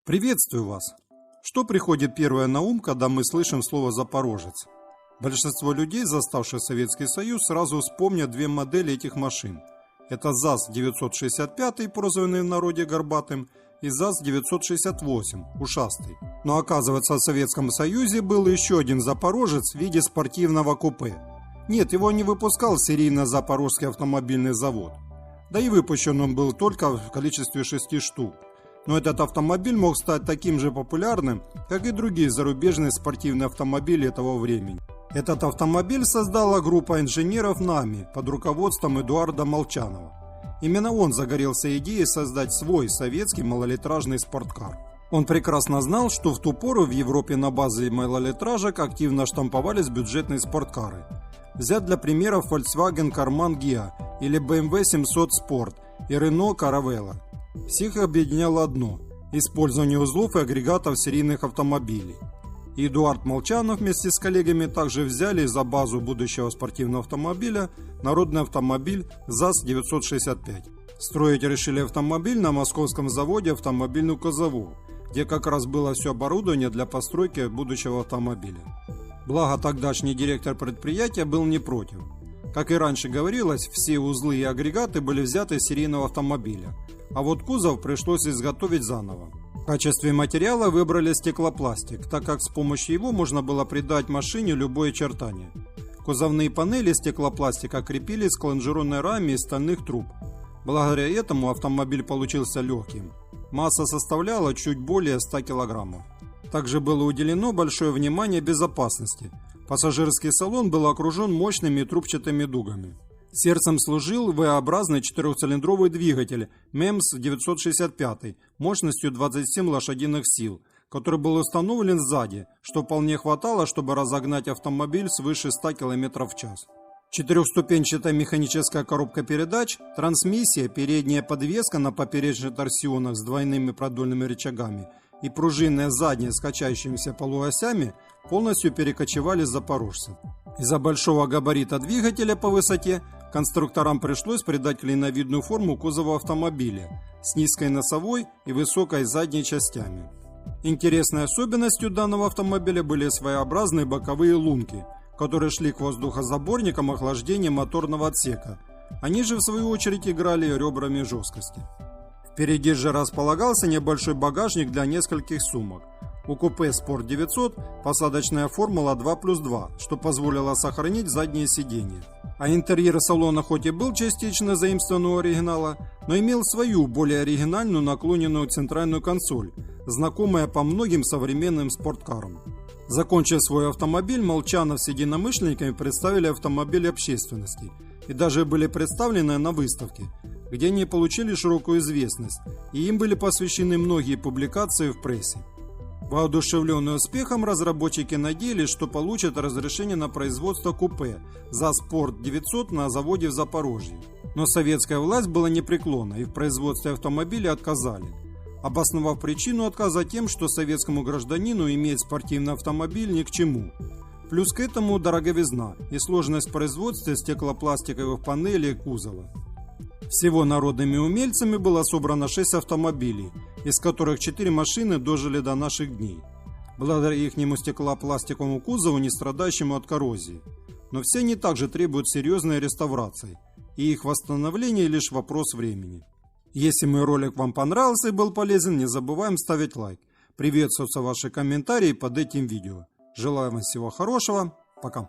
Приветствую вас! Что приходит первое на ум, когда мы слышим слово «Запорожец»? Большинство людей, заставших Советский Союз, сразу вспомнят две модели этих машин. Это ЗАЗ-965, прозванный в народе горбатым, и ЗАЗ-968, ушастый. Но оказывается, в Советском Союзе был еще один «Запорожец» в виде спортивного купе. Нет, его не выпускал серийно Запорожский автомобильный завод. Да и выпущен он был только в количестве 6 штук. Но этот автомобиль мог стать таким же популярным, как и другие зарубежные спортивные автомобили этого времени. Этот автомобиль создала группа инженеров НАМИ под руководством Эдуарда Молчанова. Именно он загорелся идеей создать свой советский малолитражный спорткар. Он прекрасно знал, что в ту пору в Европе на базе малолитражек активно штамповались бюджетные спорткары. Взять для примеров Volkswagen Karmann Ghia или BMW 700 Sport и Renault Caravelle. Всех объединяло одно – использование узлов и агрегатов серийных автомобилей. И Эдуард Молчанов вместе с коллегами также взяли за базу будущего спортивного автомобиля народный автомобиль ЗАЗ-965. Строить решили автомобиль на московском заводе «Автомобильную Кузову», где как раз было все оборудование для постройки будущего автомобиля. Благо тогдашний директор предприятия был не против. Как и раньше говорилось, все узлы и агрегаты были взяты из серийного автомобиля, а вот кузов пришлось изготовить заново. В качестве материала выбрали стеклопластик, так как с помощью его можно было придать машине любое очертание. Кузовные панели стеклопластика крепились к лонжеронной раме из стальных труб. Благодаря этому автомобиль получился легким. Масса составляла чуть более 100 килограммов. Также было уделено большое внимание безопасности. Пассажирский салон был окружен мощными трубчатыми дугами. Сердцем служил V-образный четырехцилиндровый двигатель МЭМС-965 мощностью 27 лошадиных сил, который был установлен сзади, что вполне хватало, чтобы разогнать автомобиль свыше 100 км в час. Четырехступенчатая механическая коробка передач, трансмиссия, передняя подвеска на поперечных торсионах с двойными продольными рычагами и пружинная задняя с качающимися полуосями полностью перекочевали с запорожцев. Из-за большого габарита двигателя по высоте конструкторам пришлось придать клиновидную форму кузова автомобиля с низкой носовой и высокой задней частями. Интересной особенностью данного автомобиля были своеобразные боковые лунки, которые шли к воздухозаборникам охлаждения моторного отсека. Они же в свою очередь играли ребрами жесткости. Впереди же располагался небольшой багажник для нескольких сумок. У купе Sport 900 посадочная формула 2+2, что позволило сохранить задние сиденья. А интерьер салона хоть и был частично заимствован у оригинала, но имел свою, более оригинальную наклоненную центральную консоль, знакомая по многим современным спорткарам. Закончив свой автомобиль, Молчанов с единомышленниками представили автомобиль общественности и даже были представлены на выставке, где они получили широкую известность, и им были посвящены многие публикации в прессе. Воодушевленные успехом, разработчики надеялись, что получат разрешение на производство купе ЗАЗ Sport 900 на заводе в Запорожье. Но советская власть была непреклонна и в производстве автомобиля отказали, обосновав причину отказа тем, что советскому гражданину иметь спортивный автомобиль ни к чему. Плюс к этому дороговизна и сложность в производстве стеклопластиковых панелей и кузова. Всего народными умельцами было собрано 6 автомобилей, из которых 4 машины дожили до наших дней, благодаря ихнему стеклопластиковому кузову, не страдающему от коррозии. Но все они также требуют серьезной реставрации, и их восстановление лишь вопрос времени. Если мой ролик вам понравился и был полезен, не забываем ставить лайк. Приветствуются ваши комментарии под этим видео. Желаю вам всего хорошего. Пока.